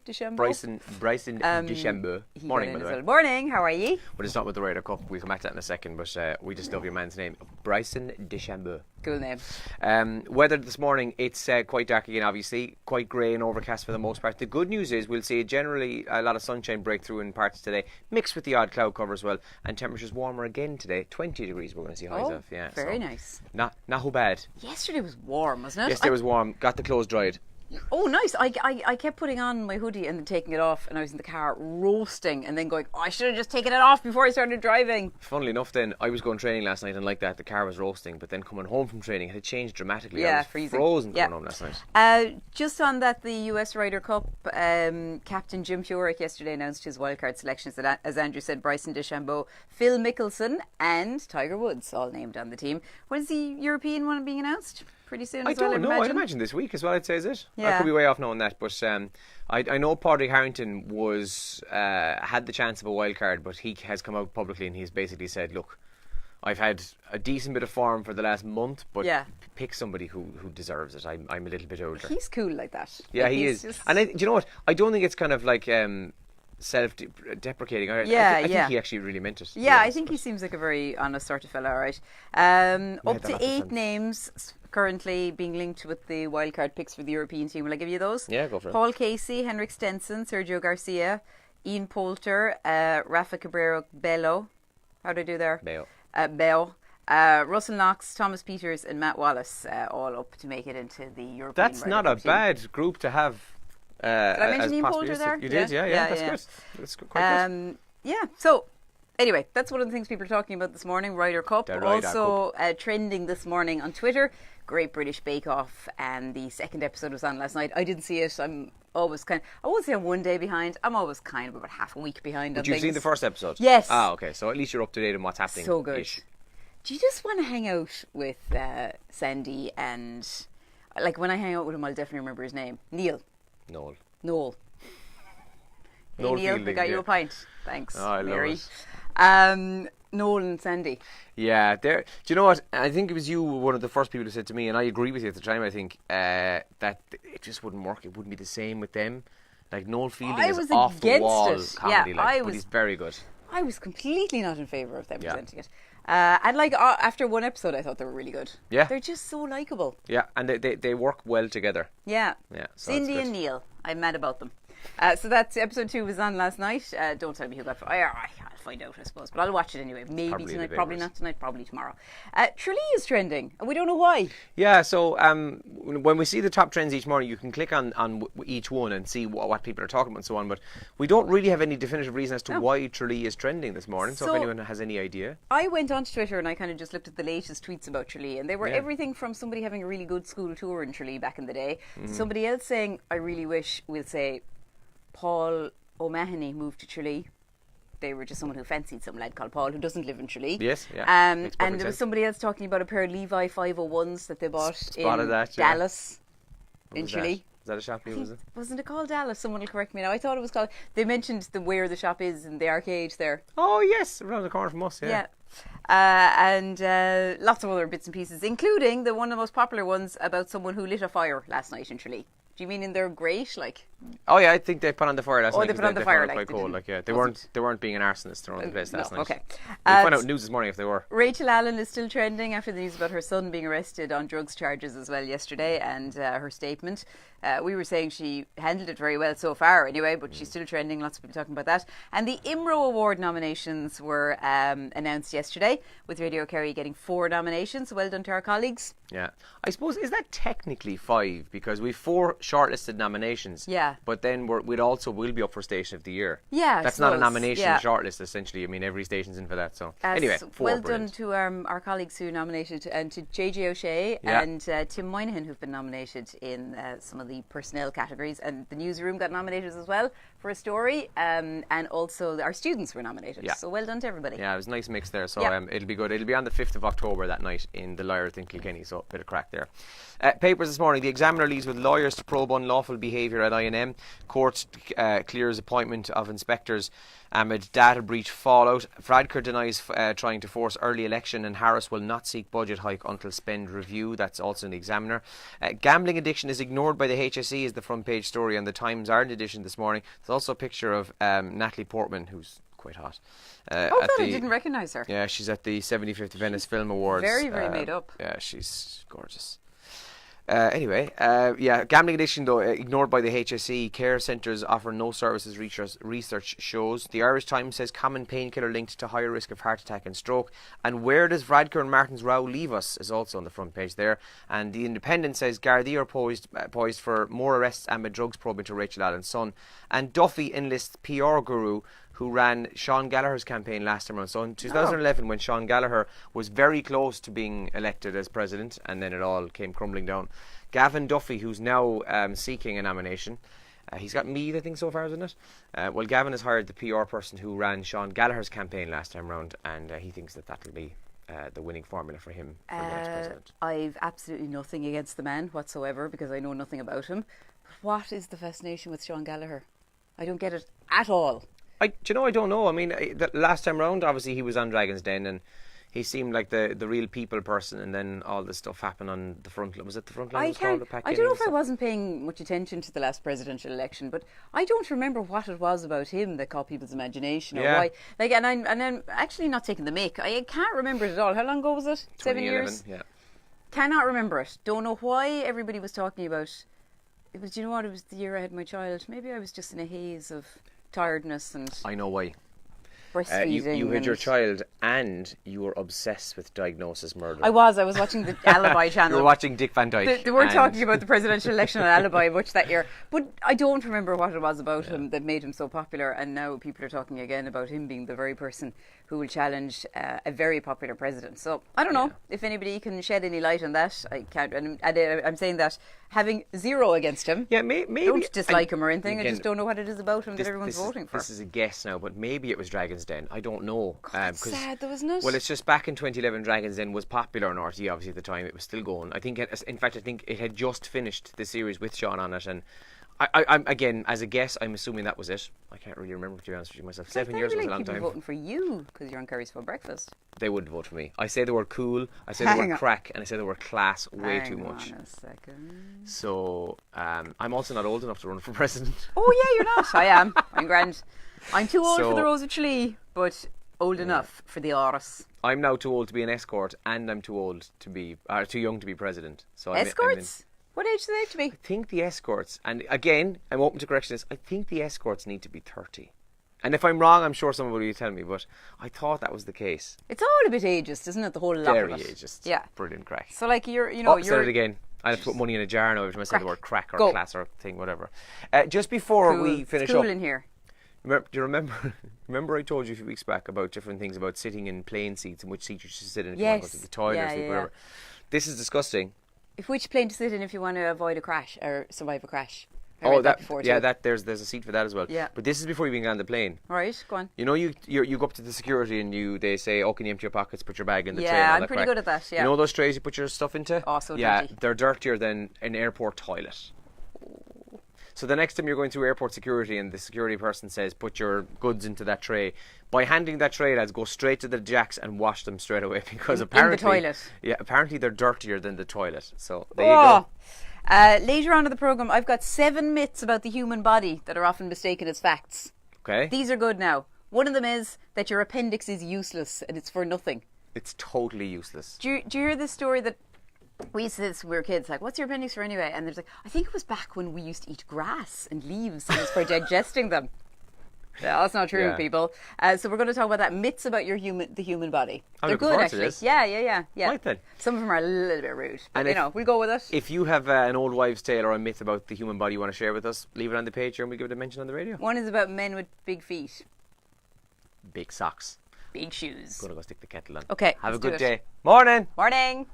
December. Bryson December. Morning, by the way. Morning, how are you? But it's not with the Ryder Cup. We'll come back to that in a second, but we just love your man's name. Bryson December. Cool name. Weather this morning, it's quite dark again, obviously. Quite grey and overcast for the most part. The good news is we'll see generally a lot of sunshine break through in parts today, mixed with the odd cloud cover as well. And temperatures warmer again today. 20 degrees we're going to see highs of. Yeah, very nice. Not too bad. Yesterday was warm, wasn't it? Yesterday was warm. Got the clothes dried. Oh, nice. I kept putting on my hoodie and then taking it off, and I was in the car roasting and then going, I should have just taken it off before I started driving. Funnily enough then, I was going training last night and like that, the car was roasting, but then coming home from training, it had changed dramatically. Yeah, I was freezing. Frozen coming home last night. Just on that, the US Ryder Cup, Captain Jim Furyk yesterday announced his wildcard selections, as Andrew said, Bryson DeChambeau, Phil Mickelson and Tiger Woods, all named on the team. When is the European one being announced? Pretty soon as well, I don't know. I'd imagine this week as well, I'd say, is it? Yeah. I could be way off knowing that, but I know Padraig Harrington was had the chance of a wild card, but he has come out publicly and he's basically said, look, I've had a decent bit of form for the last month, but pick somebody who deserves it. I'm a little bit older. He's cool like that. Yeah, like he is. Just... And do you know what? I don't think it's kind of like self-deprecating. I think he actually really meant it. Yeah, I think he seems like a very honest sort of fella, all right. Up to 8 names currently being linked with the wildcard picks for the European team. Will I give you those? Yeah, go for it. Paul Casey, Henrik Stenson, Sergio Garcia, Ian Poulter, Rafa Cabrera Bello. How do I do there? Bello. Russell Knox, Thomas Peters and Matt Wallace, all up to make it into the European That's not a bad group to have. Did I mention Ian Poulter there? You did, yeah. That's good. That's quite good. Yeah, so anyway, that's one of the things people are talking about this morning, Ryder Cup. Also trending this morning on Twitter, Great British Bake Off, and the second episode was on last night. I didn't see it. I'm always I won't say I'm one day behind. I'm always kind of about half a week behind on things. But you've seen the first episode? Yes. Ah, okay. So at least you're up to date on what's happening. So good. Do you just want to hang out with Sandy and... Like, when I hang out with him, I'll definitely remember his name. Noel. Hey, Noel, I got you a pint. Thanks, Mary. Noel and Sandy. Yeah, do you know what? I think it was you, one of the first people who said to me, and I agree with you at the time, I think, that it just wouldn't work. It wouldn't be the same with them. Like, Noel Fielding is off the wall comedy, but he's very good. I was completely not in favour of them presenting it. And after one episode, I thought they were really good. Yeah. They're just so likeable. Yeah, and they work well together. Yeah. So Cindy and Neil, I'm mad about them. So that's episode 2 was on last night. Don't tell me who got... I'll find out, I suppose. But I'll watch it anyway. Maybe tonight, probably not tonight, probably tomorrow. Tralee is trending, and we don't know why. Yeah, so when we see the top trends each morning, you can click on each one and see what people are talking about and so on. But we don't really have any definitive reason as to why Tralee is trending this morning. So if anyone has any idea. I went onto Twitter and I kind of just looked at the latest tweets about Tralee, and they were everything from somebody having a really good school tour in Tralee back in the day, to somebody else saying, I really wish, we'll say, Paul O'Mahony moved to Tralee. They were just someone who fancied some lad called Paul who doesn't live in Tralee. Yes, yeah. And there was somebody else talking about a pair of Levi 501s that they bought in Dallas, in Tralee. Is that a shop name, was it? Wasn't it called Dallas? Someone will correct me now. I thought it was called... They mentioned where the shop is in the arcade there. Oh, yes, around the corner from us, Yeah. And lots of other bits and pieces, including one of the most popular ones about someone who lit a fire last night in Tralee. Do you mean in their grate, like? Oh yeah, I think they put on the fire last night. Oh, they put on the fire, like, quite cold, like, yeah. They weren't being an arsonist around the place last night. Okay. We'll find out news this morning if they were. Rachel Allen is still trending after the news about her son being arrested on drugs charges as well yesterday, and her statement. We were saying she handled it very well so far anyway, but she's still trending. Lots of people talking about that. And the IMRO Award nominations were announced yesterday, with Radio Kerry getting 4 nominations. Well done to our colleagues. Yeah. I suppose, is that technically 5? Because we've 4 shortlisted nominations. Yeah. But then we'll be up for Station of the Year. Yeah, that's not a nomination shortlist, essentially. I mean, every station's in for that. So anyway, 4. Well done to our colleagues who nominated, and to JJ O'Shea and Tim Moynihan, who've been nominated in some of the personnel categories, and the newsroom got nominated as well for a story, and also our students were nominated. So well done to everybody. Yeah, it was a nice mix there. So it'll be good. It'll be on the 5th of October that night in the Lyre in Kilkenny. So a bit of crack there. Papers this morning. The Examiner leads with lawyers to probe unlawful behaviour at INM. Court clears appointment of inspectors amid data breach fallout. Varadkar denies trying to force early election, and Harris will not seek budget hike until spend review. That's also in the Examiner. Gambling addiction is ignored by the HSE is the front page story on the Times Ireland edition this morning. There's also a picture of Natalie Portman, who's quite hot. I didn't recognise her. Yeah, she's at the 75th Venice Film Awards. Very, very made up. Yeah, she's gorgeous. Gambling addiction though ignored by the HSE. Care centres offer no services, research shows. The Irish Times says common painkiller linked to higher risk of heart attack and stroke. And where does Varadkar and Martin's row leave us is also on the front page there. And the Independent says Gardaí are poised for more arrests amid drugs probe into Rachel Allen's son. And Duffy enlists PR guru who ran Sean Gallagher's campaign last time around. So in 2011, when Sean Gallagher was very close to being elected as president, and then it all came crumbling down, Gavin Duffy, who's now seeking a nomination, he's got Meath, I think, so far, isn't it? Well, Gavin has hired the PR person who ran Sean Gallagher's campaign last time round, and he thinks that will be the winning formula for him for the next president. I've absolutely nothing against the man whatsoever because I know nothing about him. But what is the fascination with Sean Gallagher? I don't get it at all. I don't know. I mean, the last time round, obviously he was on Dragon's Den, and he seemed like the real people person, and then all this stuff happened on the front line. Was it the front line? I don't know if I wasn't paying much attention to the last presidential election, but I don't remember what it was about him that caught people's imagination or why. And I'm actually not taking the mick. I can't remember it at all. How long ago was it? 7 years. Yeah. Cannot remember it. Don't know why everybody was talking about. It was. It was the year I had my child. Maybe I was just in a haze of tiredness and I know why. Breastfeeding. You had your child and you were obsessed with Diagnosis Murder. I was watching the Alibi channel. You were watching Dick Van Dyke. They weren't talking about the presidential election on Alibi much that year. But I don't remember what it was about him that made him so popular, and now people are talking again about him being the very person who will challenge a very popular president. So I don't know if anybody can shed any light on that. I can't. And I'm saying that having zero against him. Yeah, maybe. Don't dislike him or anything. I just don't know what it is about him that everyone's voting for. This is a guess now, but maybe it was Dragon's Den. I don't know. That's sad though, isn't it? Well, it's just back in 2011, Dragon's Den was popular on RTÉ, obviously, at the time. It was still going. I think it had just finished the series with Sean on it, and I'm again, as a guess, I'm assuming that was it. I can't really remember, to be honest with you myself. 7 years was a long time. People voting for you because you're on Kerry's for breakfast. They wouldn't vote for me. I say the word cool, I say the word crack, and I say the word class way too much. Hang on a second. So I'm also not old enough to run for president. Oh yeah, you're not. I am. I'm grand. I'm too old for the Rose of Tralee, but old enough for the Áras. I'm now too old to be an escort, and I'm too old to be too young to be president. So escorts? What age do they have to be? I think the escorts, and again, I'm open to corrections. I think the escorts need to be 30. And if I'm wrong, I'm sure somebody will tell me, but I thought that was the case. It's all a bit ageist, isn't it? The whole lot Very of it. ageist. Yeah. Brilliant crack. So like you're said it again. I have to put money in a jar now every time I say the word crack or class or thing, whatever. Just before we finish up. It's cool in here. Do you remember? Remember I told you a few weeks back about different things about sitting in plane seats and which seat you should sit in if you want to go to the toilet or sleep, whatever. This is disgusting. Which plane to sit in if you want to avoid a crash or survive a crash? There's a seat for that as well. Yeah. But this is before you even get on the plane. All right, go on. You know, you go up to the security and they say, "Oh, can you empty your pockets? Put your bag in the tray." Yeah, I'm pretty good at that. Yeah. You know those trays you put your stuff into? Oh, so yeah, dirty. They're dirtier than an airport toilet. So the next time you're going through airport security and the security person says, "Put your goods into that tray," by handing that tray, lads, go straight to the jacks and wash them straight away because apparently in the toilet. Yeah, apparently they're dirtier than the toilet. So there you go. Later on in the programme, I've got 7 myths about the human body that are often mistaken as facts. Okay. These are good now. One of them is that your appendix is useless and it's for nothing. It's totally useless. Do you hear this story that we used to say this when we were kids, like, what's your appendix for anyway? And there's like, I think it was back when we used to eat grass and leaves and it was for digesting them. Yeah, that's not true, people. So we're going to talk about that. Myths about the human body. They're good, actually. Yeah. Right then. Some of them are a little bit rude, but we'll go with it. If you have an old wives' tale or a myth about the human body you want to share with us, leave it on the page here and we'll give it a mention on the radio. One is about men with big feet. Big socks. Big shoes. Gonna go stick the kettle on. Okay. Have a good day. Morning. Morning.